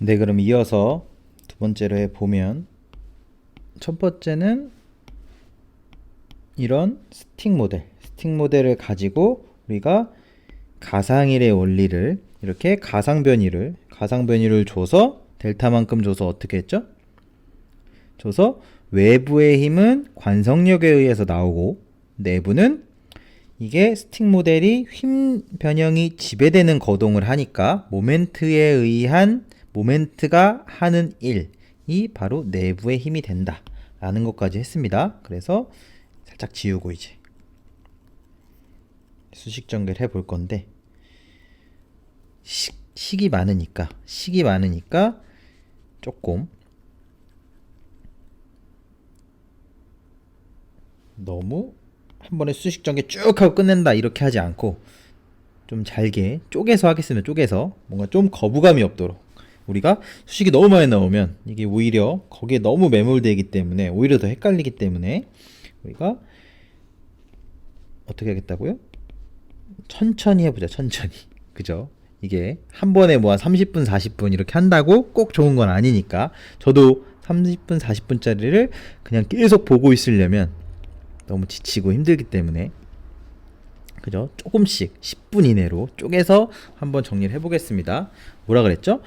네, 그럼 이어서 두 번째로 해보면, 첫 번째는 이런 스틱 모델을 가지고 우리가 가상일의 원리를 이렇게 가상 변이를 줘서 델타만큼 줘서 어떻게 했죠? 줘서 외부의 힘은 관성력에 의해서 나오고 내부는 이게 스틱 모델이 힘 변형이 지배되는 거동을 하니까 모멘트가 하는 일이 바로 내부의 힘이 된다 라는 것까지 했습니다. 그래서 살짝 지우고 이제 수식 전개를 해볼 건데, 식이 많으니까 조금 너무 한 번에 수식 전개 쭉 하고 끝낸다 이렇게 하지 않고 좀 잘게 쪼개서 하겠습니다. 쪼개서 뭔가 좀 거부감이 없도록. 우리가 수식이 너무 많이 나오면 이게 오히려 거기에 너무 매몰되기 때문에 오히려 더 헷갈리기 때문에 우리가 어떻게 하겠다고요? 천천히 해보자. 천천히. 그죠? 이게 한 번에 뭐 한 30분 40분 이렇게 한다고 꼭 좋은 건 아니니까. 저도 30분 40분짜리를 그냥 계속 보고 있으려면 너무 지치고 힘들기 때문에, 그죠? 조금씩 10분 이내로 쪼개서 한번 정리를 해보겠습니다. 뭐라 그랬죠?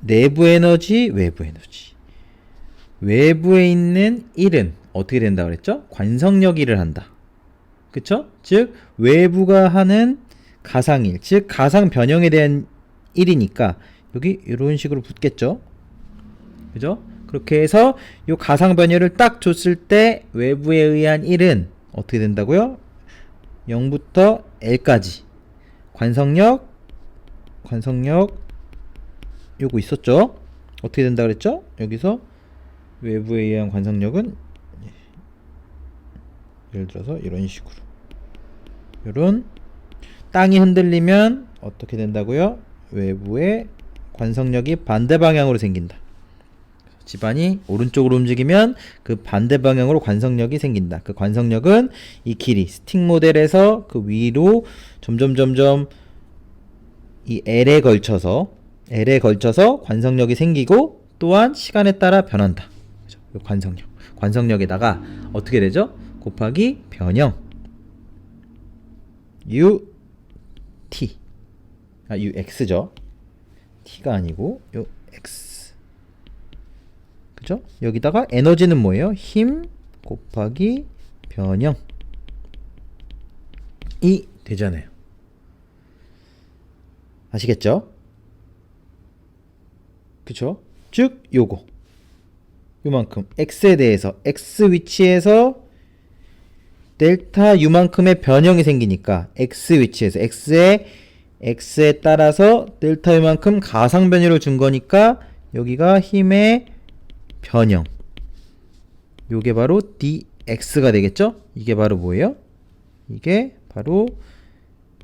내부 에너지, 외부 에너지. 외부에 있는 1은 어떻게 된다 그랬죠? 관성력 1을 한다. 그쵸? 즉 외부가 하는 가상일, 즉 가상 변형에 대한 1이니까 여기 이런 식으로 붙겠죠? 그죠? 그렇게 해서 이 가상 변형을 딱 줬을 때 외부에 의한 1은 어떻게 된다고요? 0부터 L까지 관성력 요거 있었죠? 어떻게 된다 그랬죠? 여기서 외부에 의한 관성력은 예를 들어서 이런 식으로, 이런 땅이 흔들리면 어떻게 된다고요? 외부의 관성력이 반대 방향으로 생긴다. 집안이 오른쪽으로 움직이면 그 반대 방향으로 관성력이 생긴다. 그 관성력은 이 길이 스틱 모델에서 그 위로 점점 이 L에 걸쳐서 관성력이 생기고 또한 시간에 따라 변한다. 그죠? 관성력에다가 어떻게 되죠? 곱하기 변형 UX죠. T가 아니고 요 X. 그죠? 여기다가 에너지는 뭐예요? 힘 곱하기 변형이 되잖아요. 아시겠죠? 그쵸? 즉 요만큼 X에 대해서 X 위치에서 델타 U만큼의 변형이 생기니까 X 위치에서 X에 따라서 델타 U만큼 가상 변형을 준 거니까 여기가 힘의 변형, 요게 바로 dx가 되겠죠? 이게 바로 뭐예요? 이게 바로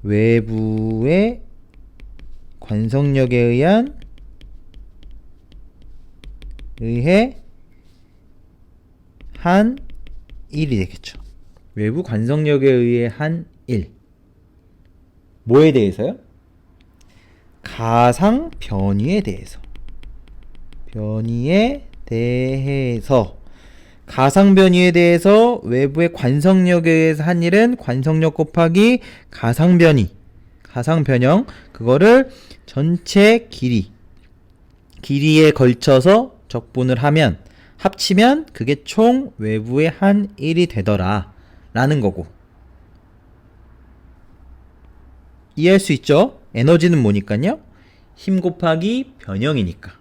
외부의 관성력에 의해 한 1이 되겠죠. 외부 관성력에 의해 한 1. 뭐에 대해서요? 가상 변이에 대해서. 가상 변이에 대해서 외부의 관성력에 의해서 한 일은 관성력 곱하기 가상 변형, 그거를 전체 길이에 걸쳐서 적분을 하면 합치면 그게 총 외부의 한 1이 되더라 라는 거고. 이해할 수 있죠? 에너지는 뭐니까요? 힘 곱하기 변형이니까.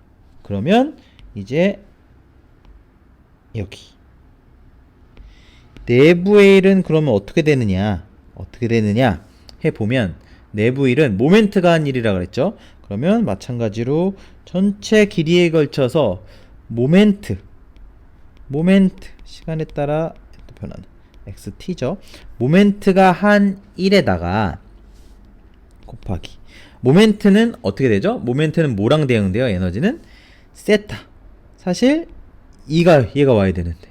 그러면 이제 여기 내부의 1은 그러면 어떻게 되느냐 해보면, 내부 1은 모멘트가 한 일이라 그랬죠. 그러면 마찬가지로 전체 길이에 걸쳐서 모멘트 시간에 따라 변하는 xt죠. 모멘트가 한 1에다가 곱하기, 모멘트는 어떻게 되죠? 모멘트는 뭐랑 대응돼요? 에너지는 세타. 사실 얘가 와야 되는데,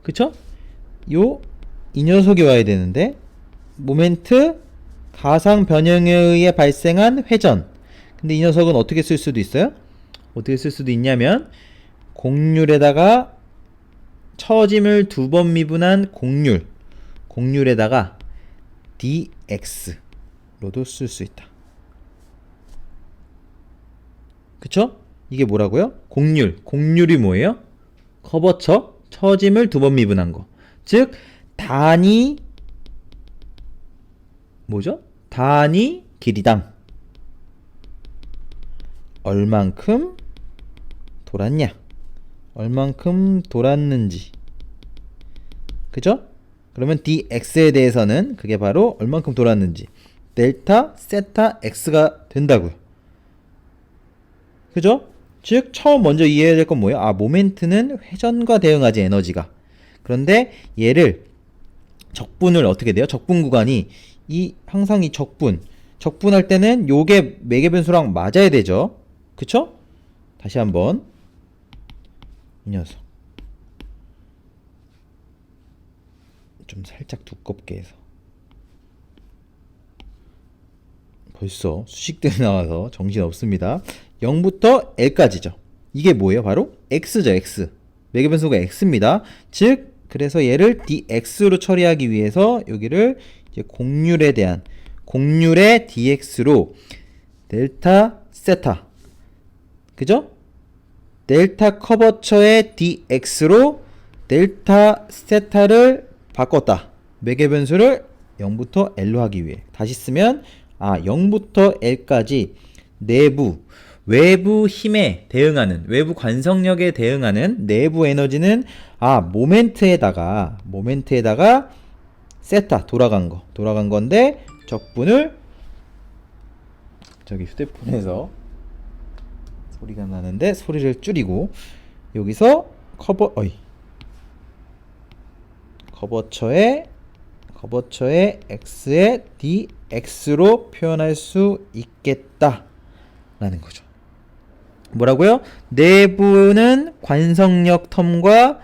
그쵸? 이 녀석이 와야 되는데 모멘트 가상 변형에 의해 발생한 회전. 근데 이 녀석은 어떻게 쓸 수도 있어요? 어떻게 쓸 수도 있냐면 곡률에다가 처짐을 2번 미분한 곡률에다가 dx로도 쓸 수 있다. 그쵸? 이게 뭐라고요? 곡률이 뭐예요? 커버처, 처짐을 2번 미분한 거. 즉 단위 뭐죠? 단위 길이당 얼만큼 돌았냐? 얼만큼 돌았는지. 그죠? 그러면 dx에 대해서는 그게 바로 얼만큼 돌았는지 델타 세타 x가 된다고요. 그죠? 즉 처음 먼저 이해해야 될 건 뭐예요? 모멘트는 회전과 대응하지, 에너지가. 그런데 얘를 적분을 어떻게 돼요? 적분 구간이 항상 이 적분할 때는 요게 매개 변수랑 맞아야 되죠. 그쵸? 다시 한번 이 녀석 좀 살짝 두껍게 해서 벌써 수식들이 나와서 정신 없습니다. 0부터 L까지죠. 이게 뭐예요? 바로 X죠, X. 매개변수가 X입니다. 즉, 그래서 얘를 dx로 처리하기 위해서 여기를 이제 곡률의 dx로 델타 세타. 그죠? 델타 커버처의 dx로 델타 세타를 바꿨다. 매개변수를 0부터 L로 하기 위해. 다시 쓰면 0부터 L까지 외부 힘에 대응하는, 외부 관성력에 대응하는 내부 에너지는 모멘트에다가 세타 돌아간 건데 적분을 저기 휴대폰에서 소리가 나는데 소리를 줄이고 여기서 커버처의 x의 dx로 표현할 수 있겠다 라는 거죠. 뭐라고요? 내부는 관성력 텀과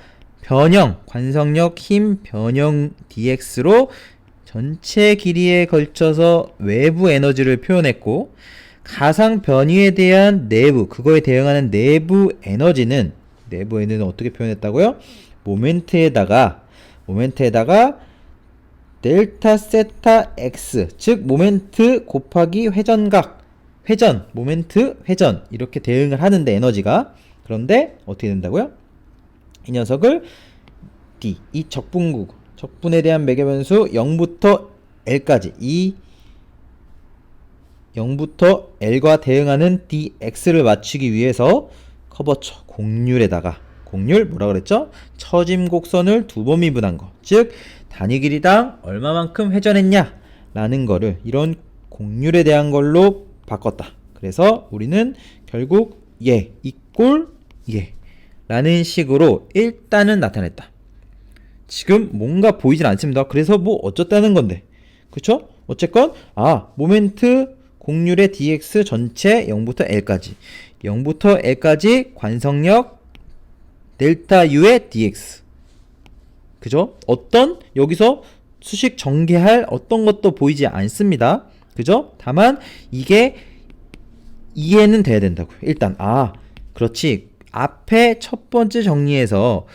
관성력 힘 변형 dx로 전체 길이에 걸쳐서 외부 에너지를 표현했고, 가상 변이에 대한 그거에 대응하는 내부 에너지는 어떻게 표현했다고요? 모멘트에다가 델타 세타 x, 즉 모멘트 곱하기 모멘트 회전 이렇게 대응을 하는데 에너지가. 그런데 어떻게 된다고요? 이 녀석을 이 적분에 대한 매개변수 0부터 L까지 0부터 L과 대응하는 dx를 맞추기 위해서 커버처 곡률 뭐라 그랬죠? 처짐 곡선을 2번 미분한 거. 즉 단위 길이당 얼마만큼 회전했냐 라는 거를 이런 곡률에 대한 걸로 바꿨다. 그래서 우리는 결국 얘 라는 식으로 일단은 나타냈다. 지금 뭔가 보이진 않습니다. 그래서 뭐 어쩌다는 건데. 그쵸? 어쨌건 모멘트 곡률의 dx 전체 0부터 L까지 관성력 델타 U의 dx. 그죠? 여기서 수식 전개할 어떤 것도 보이지 않습니다. 그죠? 다만 이게 이해는 돼야 된다고요. 일단 그렇지. 앞에 첫 번째 정리에서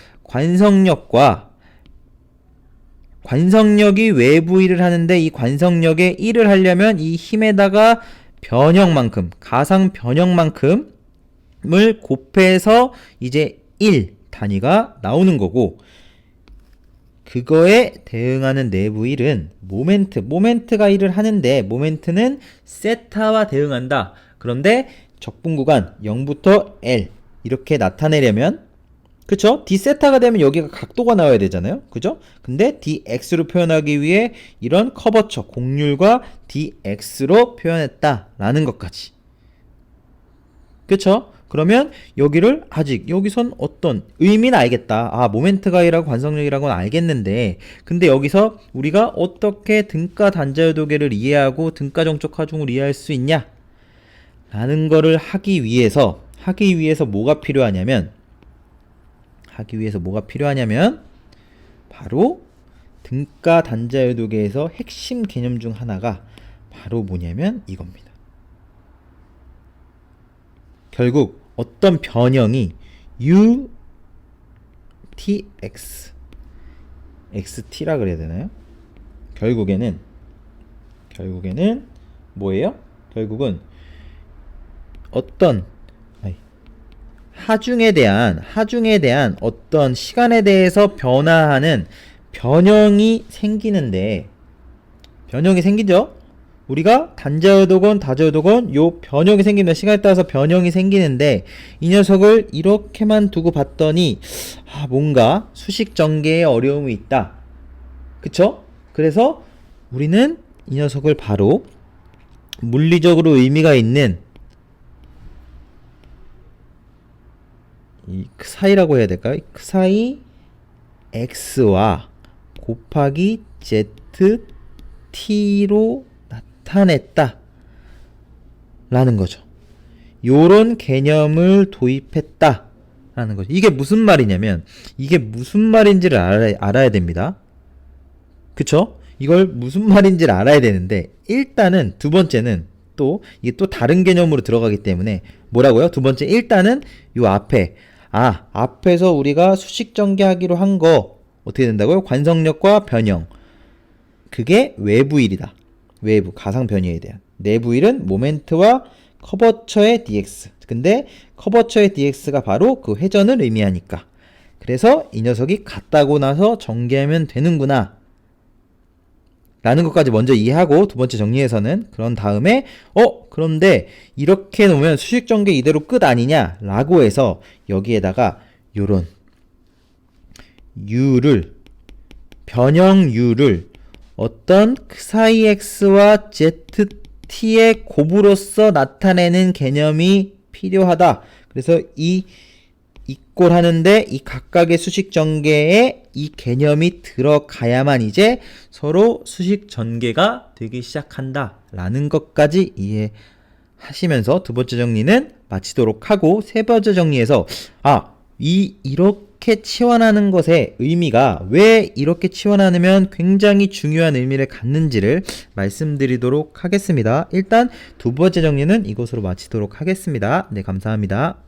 관성력이 외부 일을 하는데 이 관성력의 일을 하려면 이 힘에다가 가상 변형만큼을 곱해서 이제 1 단위가 나오는 거고, 그거에 대응하는 내부 일은 모멘트가 일을 하는데 모멘트는 세타와 대응한다. 그런데 적분 구간 0부터 L 이렇게 나타내려면, 그쵸? d세타가 되면 여기가 각도가 나와야 되잖아요. 그죠? 근데 dx로 표현하기 위해 이런 커버처 곡률과 dx로 표현했다라는 것까지. 그쵸? 그러면 여기선 어떤 의미는 알겠다. 모멘트가 일하고 관성력이라고는 알겠는데, 근데 여기서 우리가 어떻게 등가 단자유도계를 이해하고 등가 정적 하중을 이해할 수 있냐? 라는 거를 하기 위해서 뭐가 필요하냐면 바로 등가 단자유도계에서 핵심 개념 중 하나가 바로 뭐냐면 이겁니다. 결국 어떤 변형이 UTX XT라 그래야 되나요? 결국에는 뭐예요? 결국은 어떤 하중에 대한 어떤 시간에 대해서 변화하는 변형이 생기는데, 변형이 생기죠? 우리가 단자여도건 다자여도건 요 변형이 생깁니다. 시간에 따라서 변형이 생기는데, 이 녀석을 이렇게만 두고 봤더니 뭔가 수식 전개에 어려움이 있다. 그쵸? 그래서 우리는 이 녀석을 바로 물리적으로 의미가 있는 이 사이라고 해야 될까요? 사이 x와 곱하기 zt로 나타냈다 라는 거죠. 요런 개념을 도입했다 라는 거죠. 이게 무슨 말이냐면, 이게 무슨 말인지를 알아야 됩니다. 그쵸? 이걸 무슨 말인지를 알아야 되는데, 일단은 두 번째는 또 이게 또 다른 개념으로 들어가기 때문에 뭐라고요? 두 번째, 일단은 요 앞에서 우리가 수식 전개하기로 한 거 어떻게 된다고요? 관성력과 변형. 그게 외부일이다. 외부 가상 변이에 대한. 내부일은 모멘트와 커버처의 dx. 근데 커버처의 dx가 바로 그 회전을 의미하니까. 그래서 이 녀석이 같다고 나서 전개하면 되는구나 라는 것까지 먼저 이해하고, 두 번째 정리에서는 그런 다음에 그런데 이렇게 놓으면 수식 전개 이대로 끝 아니냐 라고 해서 여기에다가 요런 u를, 변형 u를 어떤 사이 x와 zt의 곱으로서 나타내는 개념이 필요하다. 그래서 이 이꼴 하는데 이 각각의 수식 전개에 이 개념이 들어가야만 이제 서로 수식 전개가 되기 시작한다 라는 것까지 이해하시면서 두 번째 정리는 마치도록 하고, 세 번째 정리에서 이렇게 치환하는 것의 의미가 왜 이렇게 치환하면 굉장히 중요한 의미를 갖는지를 말씀드리도록 하겠습니다. 일단 두 번째 정리는 이것으로 마치도록 하겠습니다. 네, 감사합니다.